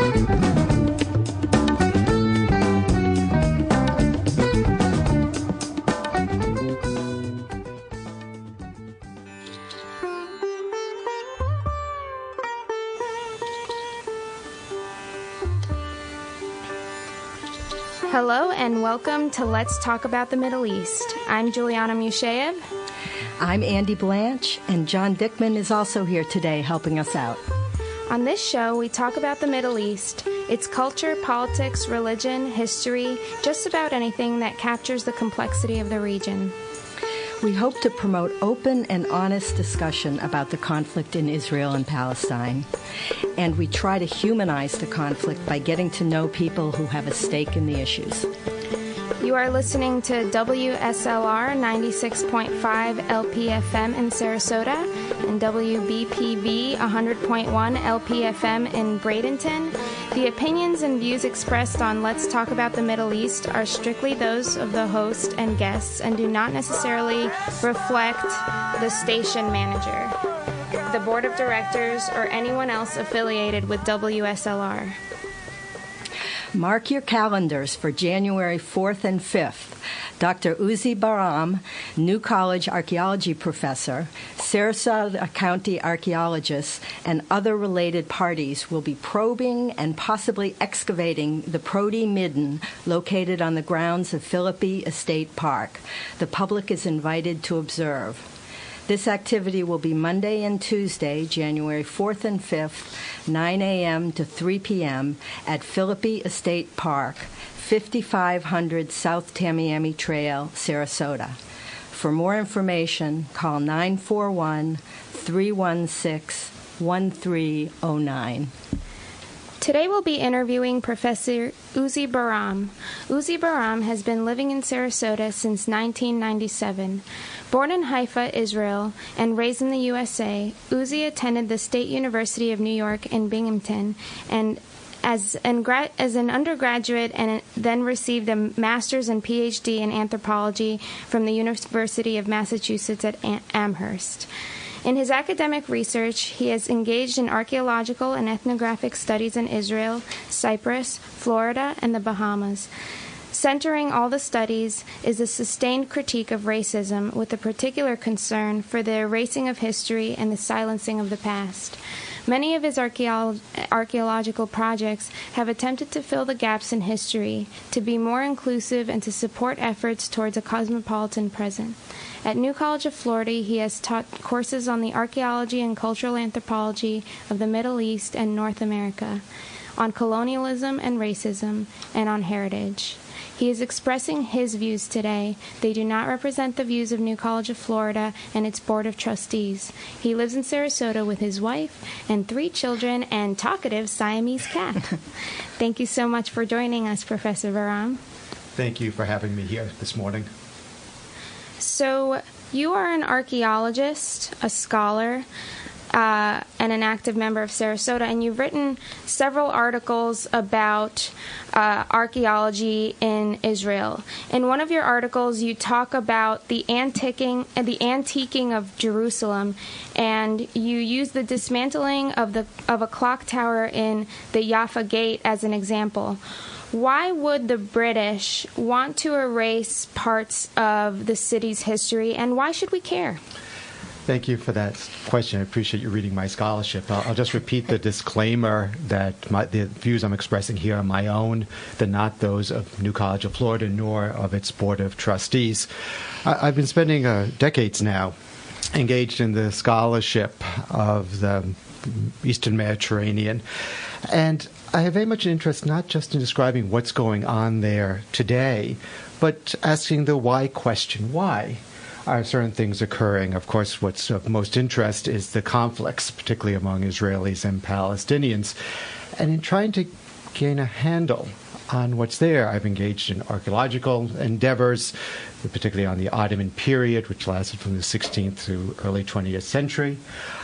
Hello and welcome to Let's Talk About the Middle East. I'm Juliana Musheyev. I'm Andy Blanche, and John Dickman is also here today helping us out. On this show, we talk about the Middle East, its culture, politics, religion, history, just about anything that captures the complexity of the region. We hope to promote open and honest discussion about the conflict in Israel and Palestine. And we try to humanize the conflict by getting to know people who have a stake in the issues. You are listening to WSLR 96.5 LPFM in Sarasota and WBPV 100.1 LPFM in Bradenton. The opinions and views expressed on Let's Talk About the Middle East are strictly those of the host and guests and do not necessarily reflect the station manager, the board of directors, or anyone else affiliated with WSLR. Mark your calendars for January 4th and 5th. Dr. Uzi Baram, New College archaeology professor, Sarasota County archaeologists, and other related parties will be probing and possibly excavating the Prodi Midden located on the grounds of Philippi Estate Park. The public is invited to observe. This activity will be Monday and Tuesday, January 4th and 5th, 9 a.m. to 3 p.m. at Philippi Estate Park, 5500 South Tamiami Trail, Sarasota. For more information, call 941-316-1309. Today we'll be interviewing Professor Uzi Baram. Uzi Baram has been living in Sarasota since 1997. Born in Haifa, Israel, and raised in the USA, Uzi attended the State University of New York in Binghamton and as an undergraduate and then received a master's and PhD in anthropology from the University of Massachusetts at Amherst. In his academic research, he has engaged in archaeological and ethnographic studies in Israel, Cyprus, Florida, and the Bahamas. Centering all the studies is a sustained critique of racism with a particular concern for the erasing of history and the silencing of the past. Many of his archaeological projects have attempted to fill the gaps in history, to be more inclusive, and to support efforts towards a cosmopolitan present. At New College of Florida, he has taught courses on the archaeology and cultural anthropology of the Middle East and North America, on colonialism and racism, and on heritage. He is expressing his views today. They do not represent the views of New College of Florida and its Board of Trustees. He lives in Sarasota with his wife and 3 children and talkative Siamese cat. Thank you so much for joining us, Professor Baram. Thank you for having me here this morning. So, you are an archaeologist, a scholar, and an active member of Sarasota, and you've written several articles about archaeology in Israel. In one of your articles, you talk about the antiquing of Jerusalem, and you use the dismantling of a clock tower in the Jaffa Gate as an example. Why would the British want to erase parts of the city's history, and why should we care? Thank you for that question. I appreciate you reading my scholarship. I'll just repeat the disclaimer that the views I'm expressing here are my own. They're not those of New College of Florida, nor of its Board of Trustees. I've been spending decades now engaged in the scholarship of the Eastern Mediterranean. And I have very much an interest not just in describing what's going on there today, but asking the why question. Why are certain things occurring? Of course, what's of most interest is the conflicts, particularly among Israelis and Palestinians. And in trying to gain a handle on what's there, I've engaged in archaeological endeavors, particularly on the Ottoman period, which lasted from the 16th to early 20th century.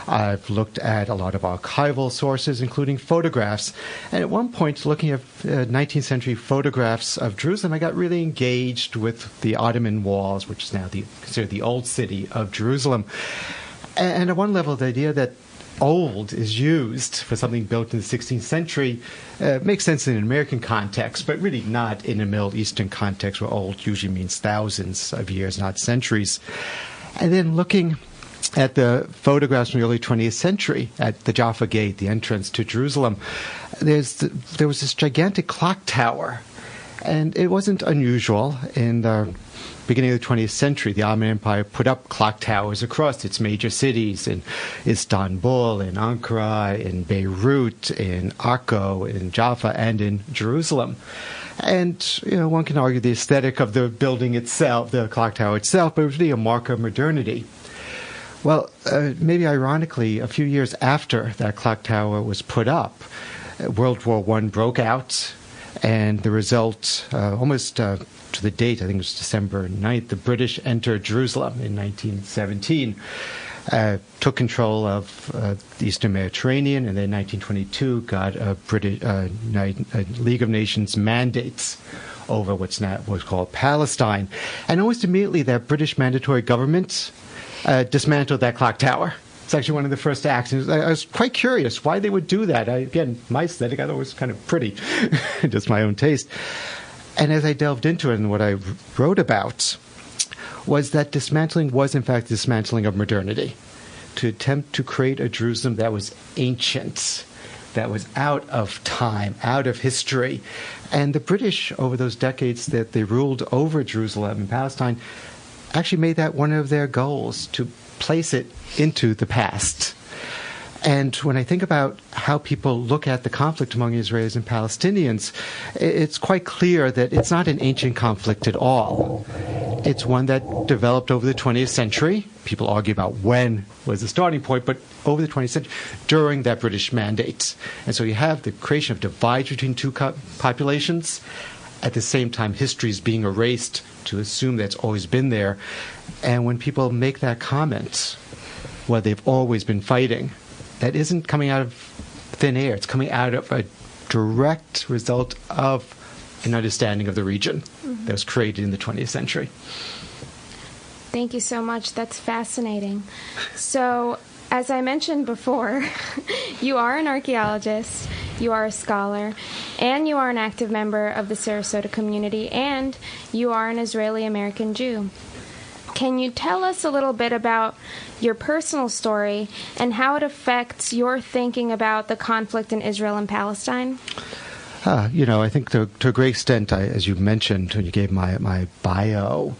I've looked at a lot of archival sources, including photographs. And at one point, looking at 19th century photographs of Jerusalem, I got really engaged with the Ottoman walls, which is now considered the old city of Jerusalem. And at one level, the idea that old is used for something built in the 16th century makes sense in an American context, but really not in a Middle Eastern context where old usually means thousands of years, not centuries. And then looking at the photographs from the early 20th century at the Jaffa Gate, the entrance to Jerusalem, there was this gigantic clock tower. And it wasn't unusual in the beginning of the 20th century. The Ottoman Empire put up clock towers across its major cities in Istanbul, in Ankara, in Beirut, in Akko, in Jaffa, and in Jerusalem. And, one can argue the aesthetic of the building itself, the clock tower itself, but it was really a mark of modernity. Well, maybe ironically, a few years after that clock tower was put up, World War I broke out, and the result, almost to the date, I think it was December 9th, the British entered Jerusalem in 1917, took control of the Eastern Mediterranean, and then in 1922 got a League of Nations mandates over what's called Palestine. And almost immediately that British mandatory government dismantled that clock tower. It's actually one of the first actions. I was quite curious why they would do that. Again, my aesthetic, I thought it was kind of pretty, just my own taste. And as I delved into it and what I wrote about was that dismantling was, in fact, dismantling of modernity, to attempt to create a Jerusalem that was ancient, that was out of time, out of history. And the British, over those decades that they ruled over Jerusalem and Palestine, actually made that one of their goals, to place it into the past. And when I think about how people look at the conflict among Israelis and Palestinians, it's quite clear that it's not an ancient conflict at all. It's one that developed over the 20th century. People argue about when was the starting point, but over the 20th century, during that British mandate. And so you have the creation of divides between two populations. At the same time, history is being erased to assume that's always been there. And when people make that comment, well, they've always been fighting, that isn't coming out of thin air. It's coming out of a direct result of an understanding of the region that was created in the 20th century. Thank you so much. That's fascinating. So, as I mentioned before, you are an archaeologist, you are a scholar, and you are an active member of the Sarasota community, and you are an Israeli-American Jew. Can you tell us a little bit about your personal story and how it affects your thinking about the conflict in Israel and Palestine? I think to a great extent, as you mentioned when you gave my bio,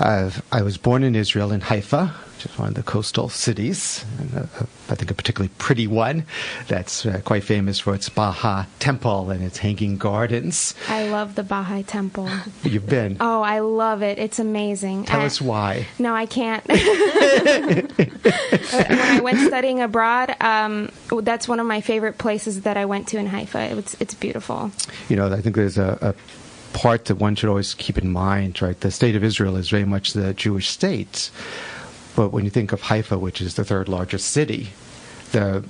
I was born in Israel, in Haifa, which is one of the coastal cities, and I think a particularly pretty one that's quite famous for its Baha'i temple and its hanging gardens. I love the Baha'i temple. You've been? Oh, I love it. It's amazing. Tell us why. No, I can't. When I went studying abroad, that's one of my favorite places that I went to in Haifa. It's beautiful. I think there's a part that one should always keep in mind, right? The state of Israel is very much the Jewish state. But when you think of Haifa, which is the third largest city, you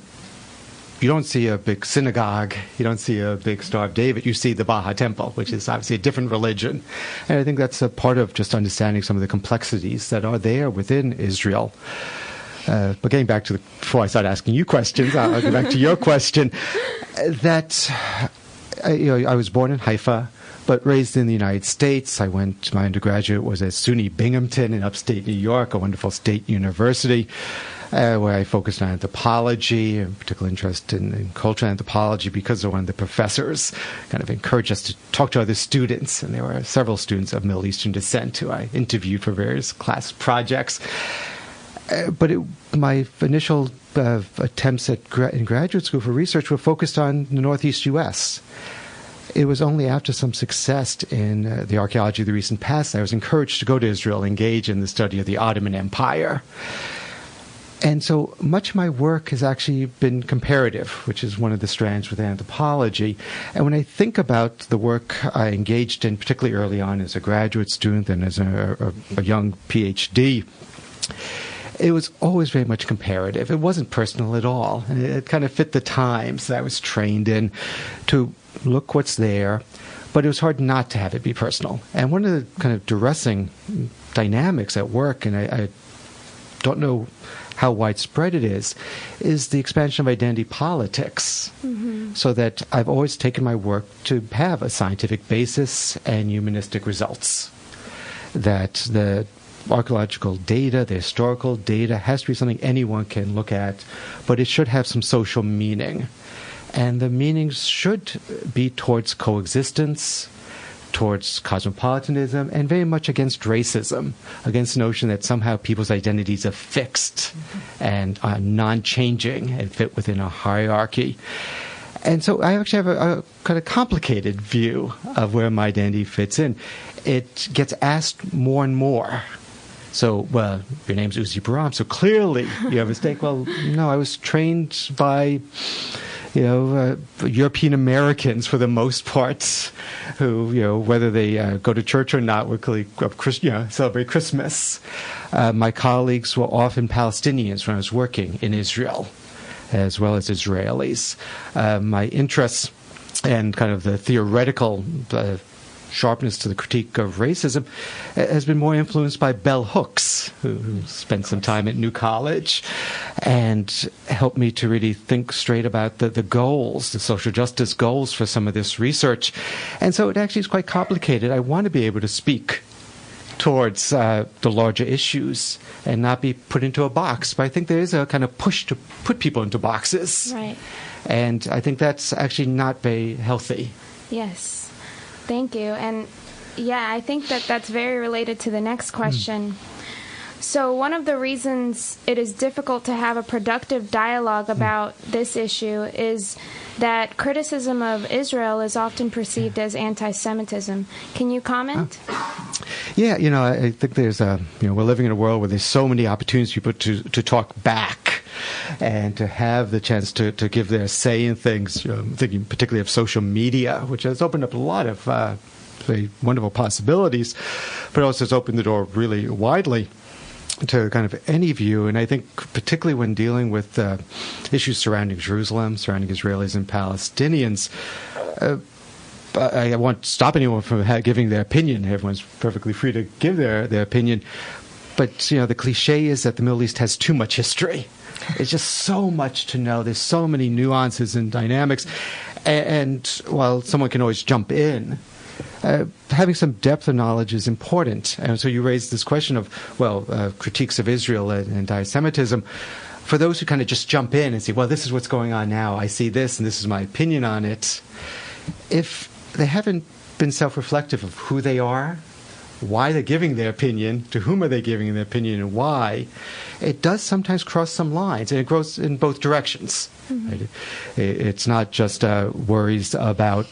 don't see a big synagogue, you don't see a big Star of David, you see the Baha'i Temple, which is obviously a different religion. And I think that's a part of just understanding some of the complexities that are there within Israel. But getting back to before I start asking you questions, I'll go back to your question, that I was born in Haifa, but raised in the United States. My undergraduate was at SUNY Binghamton in upstate New York, a wonderful state university, where I focused on anthropology, a particular interest in cultural anthropology, because of one of the professors kind of encouraged us to talk to other students. And there were several students of Middle Eastern descent who I interviewed for various class projects. But my initial attempts in graduate school for research were focused on the Northeast U.S., It was only after some success in the archaeology of the recent past that I was encouraged to go to Israel, engage in the study of the Ottoman Empire. And so much of my work has actually been comparative, which is one of the strands with anthropology. And when I think about the work I engaged in, particularly early on as a graduate student and as a young PhD, it was always very much comparative. It wasn't personal at all. And it kind of fit the times that I was trained in to look what's there, but it was hard not to have it be personal. And one of the kind of distressing dynamics at work, and I don't know how widespread it is the expansion of identity politics. So that I've always taken my work to have a scientific basis and humanistic results. That the archaeological data, the historical data, has to be something anyone can look at, but it should have some social meaning. And the meanings should be towards coexistence, towards cosmopolitanism, and very much against racism, against the notion that somehow people's identities are fixed and are non-changing and fit within a hierarchy. And so I actually have a kind of complicated view of where my identity fits in. It gets asked more and more. So, well, your name's Uzi Baram, so clearly you have a stake. Well, no, I was trained by, European Americans for the most part, who, whether they go to church or not, would clearly celebrate Christmas. My colleagues were often Palestinians when I was working in Israel, as well as Israelis. My interests and kind of the theoretical sharpness to the critique of racism has been more influenced by bell hooks, who spent some time at New College and helped me to really think straight about the goals, the social justice goals for some of this research. And so it actually is quite complicated. I want to be able to speak towards the larger issues and not be put into a box. But I think there is a kind of push to put people into boxes. Right. And I think that's actually not very healthy. Yes. Thank you. And yeah, I think that's very related to the next question. So one of the reasons it is difficult to have a productive dialogue about this issue is that criticism of Israel is often perceived as anti-Semitism. Can you comment? Yeah, I think there's we're living in a world where there's so many opportunities for people to talk back and to have the chance to give their say in things, thinking particularly of social media, which has opened up a lot of very wonderful possibilities, but also has opened the door really widely to kind of any view. And I think particularly when dealing with issues surrounding Jerusalem, surrounding Israelis and Palestinians, I won't stop anyone from giving their opinion. Everyone's perfectly free to give their opinion. But, the cliche is that the Middle East has too much history. It's just so much to know. There's so many nuances and dynamics. And while someone can always jump in, having some depth of knowledge is important. And so you raised this question of, critiques of Israel and anti-Semitism. For those who kind of just jump in and say, well, this is what's going on now. I see this, and this is my opinion on it. If they haven't been self-reflective of who they are, why they're giving their opinion, to whom are they giving their opinion, and why, it does sometimes cross some lines, and it goes in both directions. Right? It's not just worries about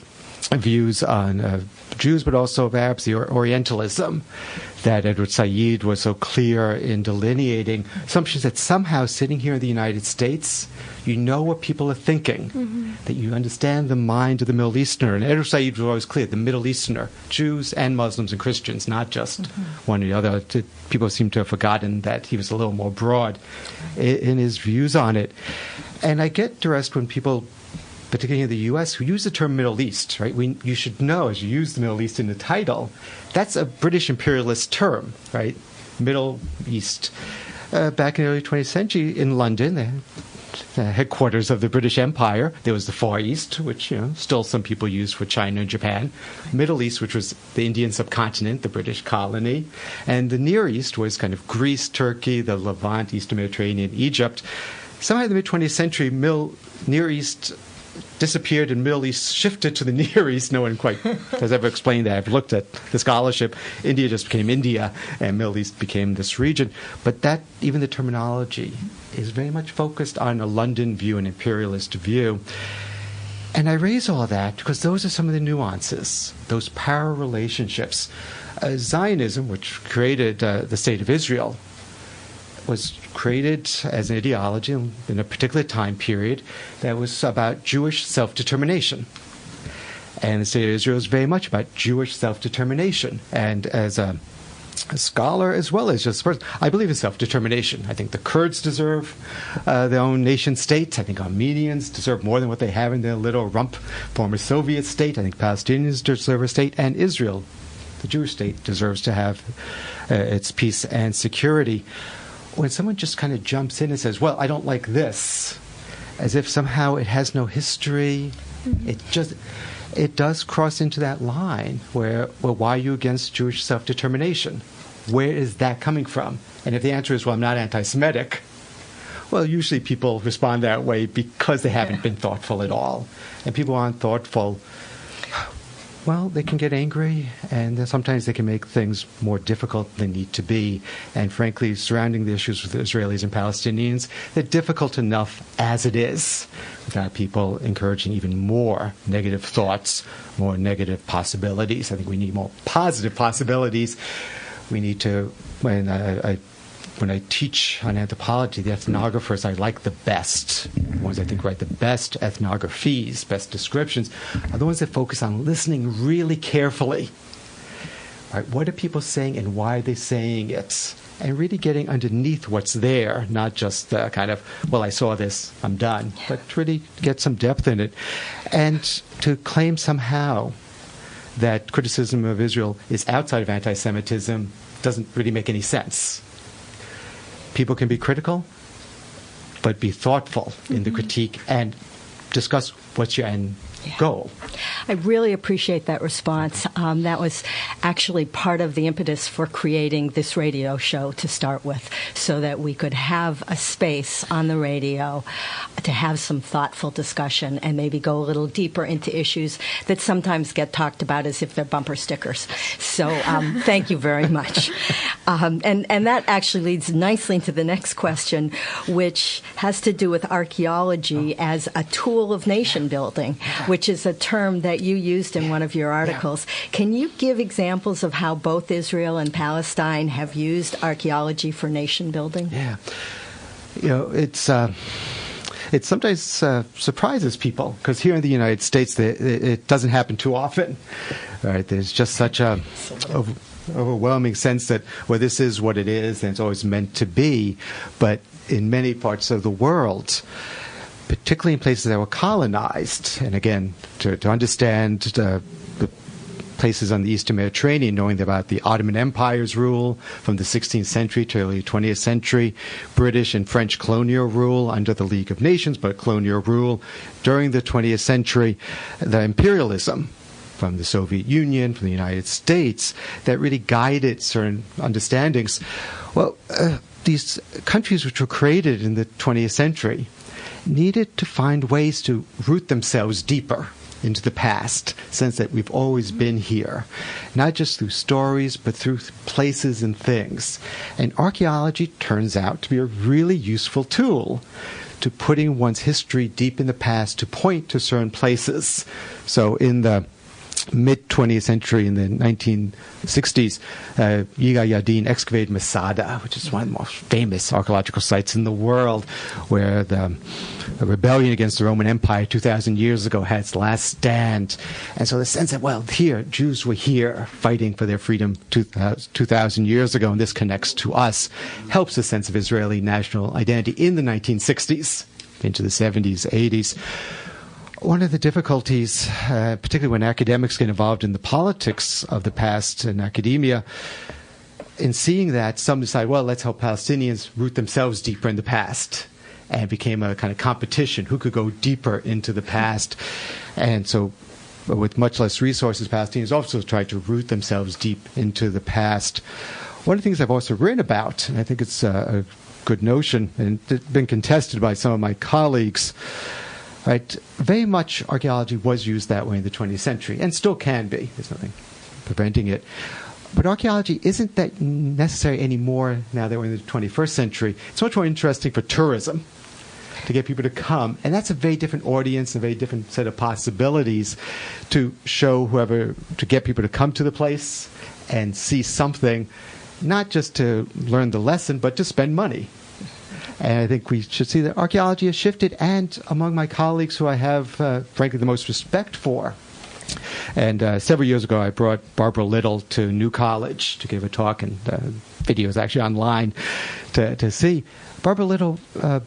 views on Jews, but also of Arabs, the Orientalism that Edward Said was so clear in delineating. Assumptions that somehow sitting here in the United States, you know what people are thinking, that you understand the mind of the Middle Easterner. And Edward Said was always clear, the Middle Easterner, Jews and Muslims and Christians, not just one or the other. People seem to have forgotten that he was a little more broad in his views on it. And I get distressed when people, particularly in the U.S., who use the term Middle East, right? You should know, as you use the Middle East in the title, that's a British imperialist term, right? Middle East. Back in the early 20th century in London, the headquarters of the British Empire, there was the Far East, which still some people use for China and Japan. Middle East, which was the Indian subcontinent, the British colony. And the Near East was kind of Greece, Turkey, the Levant, Eastern Mediterranean, Egypt. Somehow in the mid-20th century, Near East disappeared and Middle East shifted to the Near East. No one quite has ever explained that. I've looked at the scholarship. India just became India and Middle East became this region. But that, even the terminology, is very much focused on a London view, an imperialist view. And I raise all that because those are some of the nuances, those power relationships. Zionism, which created the State of Israel, was created as an ideology in a particular time period that was about Jewish self-determination. And the State of Israel is very much about Jewish self-determination. And as a scholar, as well as just a person, I believe in self-determination. I think the Kurds deserve their own nation-state. I think Armenians deserve more than what they have in their little rump former Soviet state. I think Palestinians deserve a state. And Israel, the Jewish state, deserves to have its peace and security. when someone just kind of jumps in and says, well, I don't like this, as if somehow it has no history, it does cross into that line where, well, why are you against Jewish self-determination? Where is that coming from? And if the answer is, well, I'm not anti-Semitic, well, usually people respond that way because they haven't been thoughtful at all. And people aren't thoughtful, well, they can get angry, and sometimes they can make things more difficult than they need to be. And frankly, surrounding the issues with the Israelis and Palestinians, they're difficult enough as it is, without people encouraging even more negative thoughts, more negative possibilities. I think we need more positive possibilities. We need to, when I teach on anthropology, the ethnographers I like the best, the ones I think write the best ethnographies, best descriptions, are the ones that focus on listening really carefully. Right? What are people saying and why are they saying it? And really getting underneath what's there, not just the kind of, well, I saw this, I'm done, but really get some depth in it. And to claim somehow that criticism of Israel is outside of anti-Semitism doesn't really make any sense. People can be critical, but be thoughtful in the critique and discuss what's your end goal. I really appreciate that response. That was actually part of the impetus for creating this radio show to start with, so that we could have a space on the radio to have some thoughtful discussion and maybe go a little deeper into issues that sometimes get talked about as if they're bumper stickers. So thank you very much. And that actually leads nicely into the next question, which has to do with archaeology as a tool of nation building, which is a term that you used in one of your articles. Can you give examples of how both Israel and Palestine have used archaeology for nation building? Yeah. You know, it sometimes surprises people, because here in the United States, it doesn't happen too often. Right? There's just such a overwhelming sense that, well, this is what it is, and it's always meant to be. But in many parts of the world, particularly in places that were colonized, and again, to understand the places on the Eastern Mediterranean, knowing about the Ottoman Empire's rule from the 16th century to early 20th century, British and French colonial rule under the League of Nations, but colonial rule during the 20th century, the imperialism from the Soviet Union, from the United States, that really guided certain understandings. Well, these countries which were created in the 20th century needed to find ways to root themselves deeper into the past, sense that we've always been here, not just through stories, but through places and things. And archaeology turns out to be a really useful tool to putting one's history deep in the past to point to certain places. So in the mid-20th century, in the 1960s, Yigal Yadin excavated Masada, which is one of the most famous archaeological sites in the world, where the rebellion against the Roman Empire 2,000 years ago had its last stand. And so the sense that, well, here, Jews were here fighting for their freedom 2,000 years ago, and this connects to us, helps the sense of Israeli national identity in the 1960s, into the 70s, 80s. One of the difficulties, particularly when academics get involved in the politics of the past in academia, in seeing that, some decide, well, let's help Palestinians root themselves deeper in the past. And it became a kind of competition, who could go deeper into the past. And so with much less resources, Palestinians also tried to root themselves deep into the past. One of the things I've also written about, and I think it's a good notion, and it's been contested by some of my colleagues, right? Very much archaeology was used that way in the 20th century, and still can be. There's nothing preventing it. But archaeology isn't that necessary anymore now that we're in the 21st century. It's much more interesting for tourism, to get people to come. And that's a very different audience, a very different set of possibilities to show to get people to come to the place and see something, not just to learn the lesson, but to spend money. And I think we should see that archaeology has shifted, and among my colleagues who I have, frankly, the most respect for. And several years ago, I brought Barbara Little to New College to give a talk, and video is actually online to see. Barbara Little,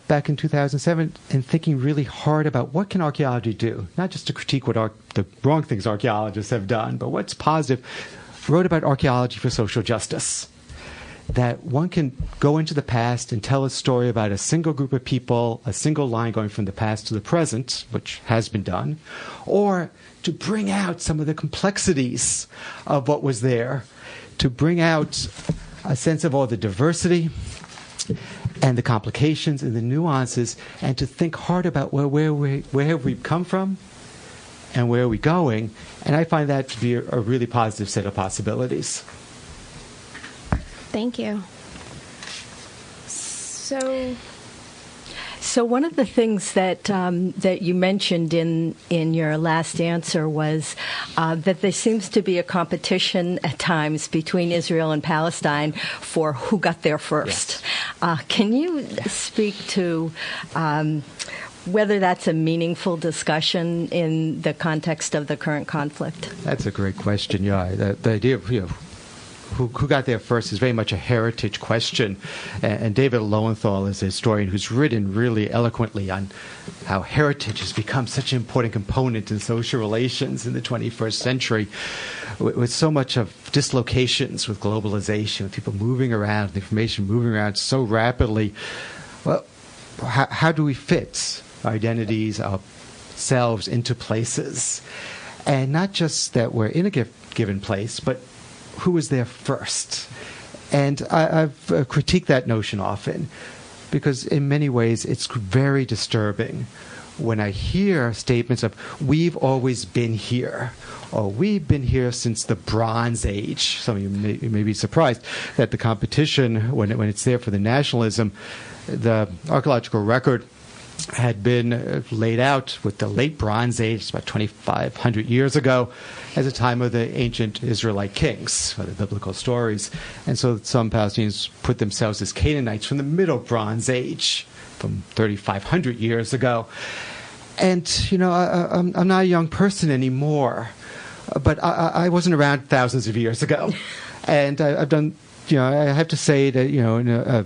back in 2007, and thinking really hard about what can archaeology do, not just to critique what the wrong things archaeologists have done, but what's positive, wrote about archaeology for social justice. that one can go into the past and tell a story about a single group of people, a single line going from the past to the present, which has been done, or to bring out some of the complexities of what was there, to bring out a sense of all the diversity and the complications and the nuances, and to think hard about where have we come from and where are we going. And I find that to be a really positive set of possibilities. Thank you. So one of the things that that you mentioned in your last answer was that there seems to be a competition at times between Israel and Palestine for who got there first. Yes. Can you speak to whether that's a meaningful discussion in the context of the current conflict? That's a great question. Yeah, the idea of who got there first is very much a heritage question. And David Lowenthal is a historian who's written really eloquently on how heritage has become such an important component in social relations in the 21st century, with so much of dislocations with globalization, with people moving around, information moving around so rapidly. Well, how do we fit our identities, ourselves into places? And not just that we're in a given place, but who was there first? And I've critiqued that notion often, because in many ways it's very disturbing when I hear statements of, we've always been here, or we've been here since the Bronze Age. Some of you may be surprised that the competition, when it's there for the nationalism, the archaeological record had been laid out with the late Bronze Age, about 2,500 years ago, as a time of the ancient Israelite kings, or the biblical stories. And so some Palestinians put themselves as Canaanites from the Middle Bronze Age, from 3,500 years ago. And, I'm not a young person anymore, but I wasn't around thousands of years ago. And I've done, I have to say that, in a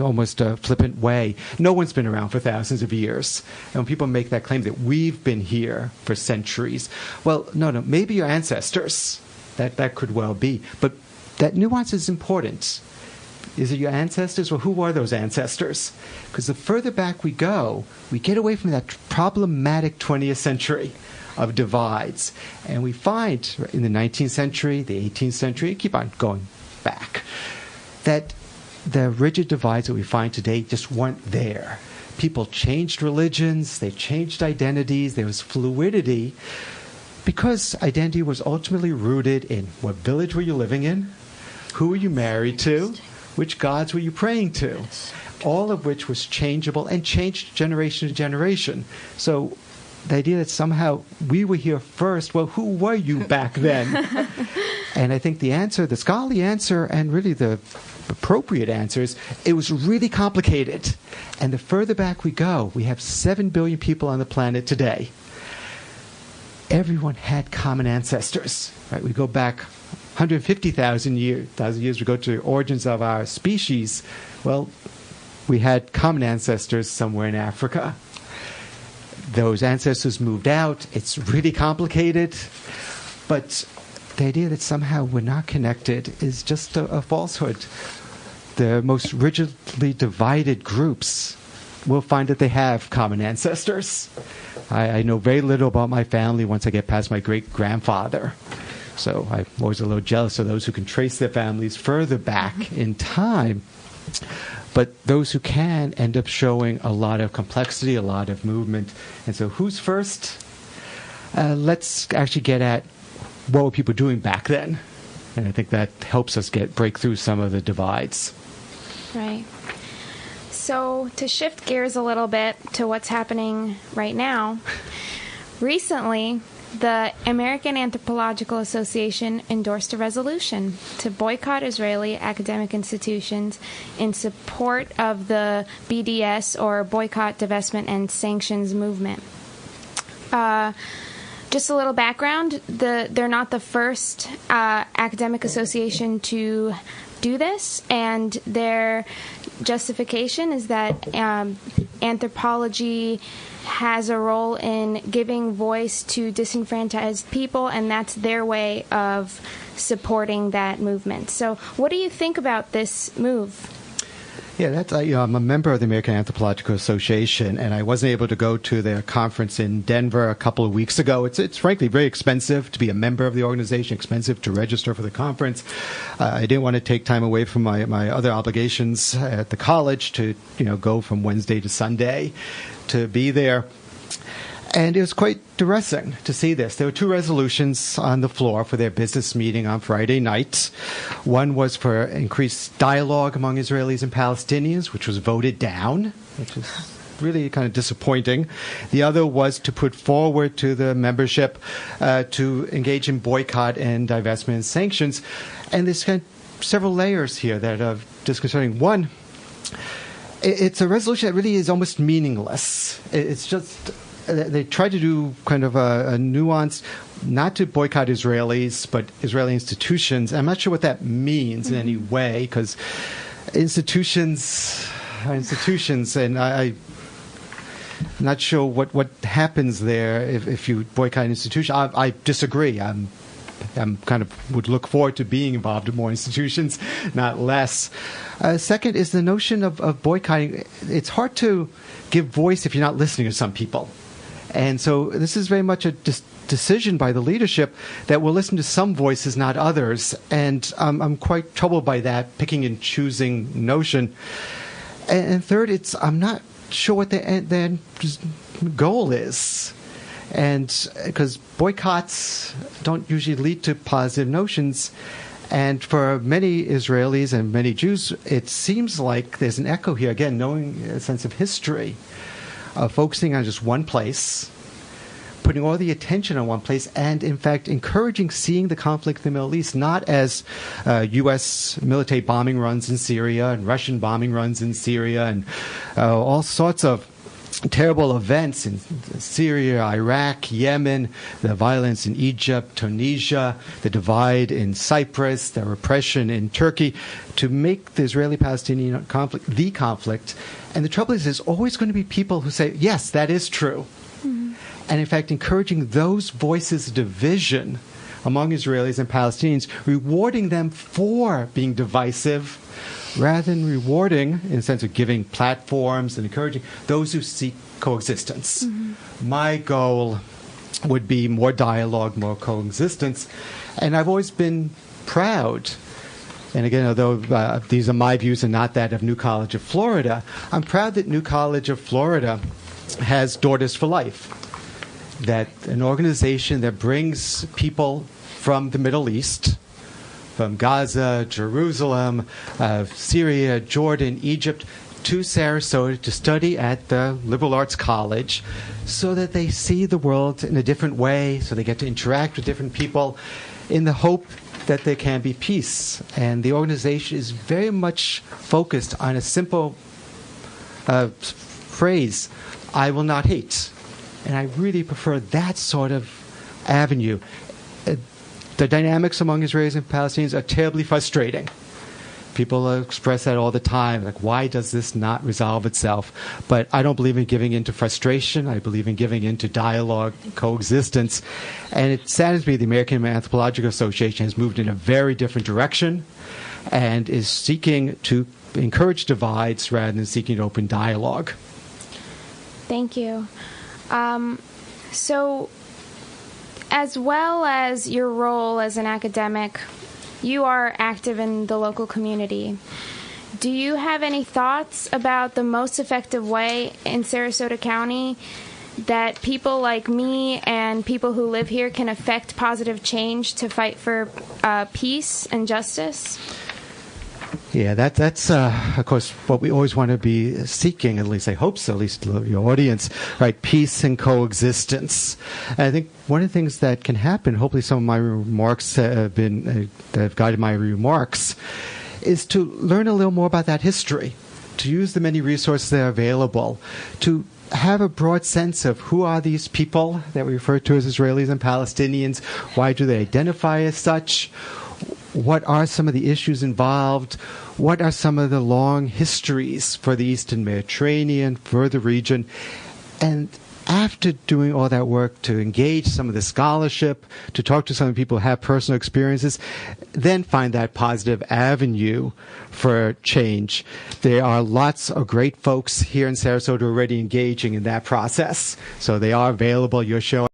almost a flippant way, no one's been around for thousands of years. And when people make that claim that we've been here for centuries, well, no, maybe your ancestors. That could well be. But that nuance is important. Is it your ancestors? Well, who are those ancestors? Because the further back we go, we get away from that problematic 20th century of divides. And we find in the 19th century, the 18th century, keep on going back, that the rigid divides that we find today just weren't there. People changed religions, they changed identities, there was fluidity, because identity was ultimately rooted in what village were you living in, who were you married to, which gods were you praying to, all of which was changeable and changed generation to generation. So the idea that somehow we were here first, well, who were you back then? And I think the answer, the scholarly answer, and really the appropriate answer is, it was really complicated. And the further back we go, we have 7 billion people on the planet today. Everyone had common ancestors, right? We go back 150,000 years, we go to the origins of our species. Well, we had common ancestors somewhere in Africa. Those ancestors moved out. It's really complicated. But the idea that somehow we're not connected is just a falsehood. The most rigidly divided groups will find that they have common ancestors. I know very little about my family once I get past my great-grandfather. So I'm always a little jealous of those who can trace their families further back in time. But those who can end up showing a lot of complexity, a lot of movement. And so who's first? Let's actually get at what were people doing back then. And I think that helps us break through some of the divides. Right. So to shift gears a little bit to what's happening right now, recently the American Anthropological Association endorsed a resolution to boycott Israeli academic institutions in support of the BDS, or Boycott, Divestment and Sanctions movement. Just a little background, they're not the first academic association to do this, and their justification is that anthropology has a role in giving voice to disenfranchised people, and that's their way of supporting that movement. So what do you think about this move? Yeah, that's I'm a member of the American Anthropological Association, and I wasn't able to go to their conference in Denver a couple of weeks ago. It's frankly very expensive to be a member of the organization, expensive to register for the conference. I didn't want to take time away from my other obligations at the college to go from Wednesday to Sunday to be there. And it was quite distressing to see this. There were two resolutions on the floor for their business meeting on Friday night. One was for increased dialogue among Israelis and Palestinians, which was voted down, which is really kind of disappointing. The other was to put forward to the membership to engage in boycott and divestment and sanctions. And there's kind of several layers here that are disconcerting. One, it's a resolution that really is almost meaningless. It's just... They tried to do kind of a nuance, not to boycott Israelis, but Israeli institutions. I'm not sure what that means in any way, because institutions are institutions, and I'm not sure what happens there if you boycott an institution. I disagree. I'm kind of would look forward to being involved in more institutions, not less. Second is the notion of boycotting. It's hard to give voice if you're not listening to some people. And so this is very much a decision by the leadership that will listen to some voices, not others. And I'm quite troubled by that picking and choosing notion. And third, I'm not sure what the goal is. And because boycotts don't usually lead to positive notions. And for many Israelis and many Jews, it seems like there's an echo here, again, knowing a sense of history, focusing on just one place, putting all the attention on one place, and in fact encouraging seeing the conflict in the Middle East not as U.S. military bombing runs in Syria and Russian bombing runs in Syria and all sorts of terrible events in Syria, Iraq, Yemen, the violence in Egypt, Tunisia, the divide in Cyprus, the repression in Turkey, to make the Israeli-Palestinian conflict the conflict. And the trouble is, there's always going to be people who say, yes, that is true. Mm-hmm. And in fact, encouraging those voices of division among Israelis and Palestinians, rewarding them for being divisive, rather than rewarding, in the sense of giving platforms and encouraging those who seek coexistence. Mm-hmm. My goal would be more dialogue, more coexistence. And I've always been proud, and again, although these are my views and not that of New College of Florida, I'm proud that New College of Florida has Daughters for Life, that an organization that brings people from the Middle East, from Gaza, Jerusalem, Syria, Jordan, Egypt, to Sarasota to study at the Liberal Arts College so that they see the world in a different way, so they get to interact with different people in the hope that there can be peace. And the organization is very much focused on a simple phrase, I will not hate. And I really prefer that sort of avenue. The dynamics among Israelis and Palestinians are terribly frustrating. People express that all the time, like, why does this not resolve itself? But I don't believe in giving in to frustration. I believe in giving in to dialogue, coexistence. And it saddens me the American Anthropological Association has moved in a very different direction and is seeking to encourage divides rather than seeking to open dialogue. Thank you. So, as well as your role as an academic, you are active in the local community. Do you have any thoughts about the most effective way in Sarasota County that people like me and people who live here can affect positive change to fight for peace and justice? Yeah, that's of course what we always want to be seeking. At least I hope so. At least your audience, right? Peace and coexistence. And I think one of the things that can happen. Hopefully, some of my remarks have guided my remarks, is to learn a little more about that history, to use the many resources that are available, to have a broad sense of who are these people that we refer to as Israelis and Palestinians. Why do they identify as such? what are some of the issues involved, what are some of the long histories for the Eastern Mediterranean, for the region, and after doing all that work to engage some of the scholarship, to talk to some of the people who have personal experiences, then find that positive avenue for change. There are lots of great folks here in Sarasota already engaging in that process. So they are available. Your show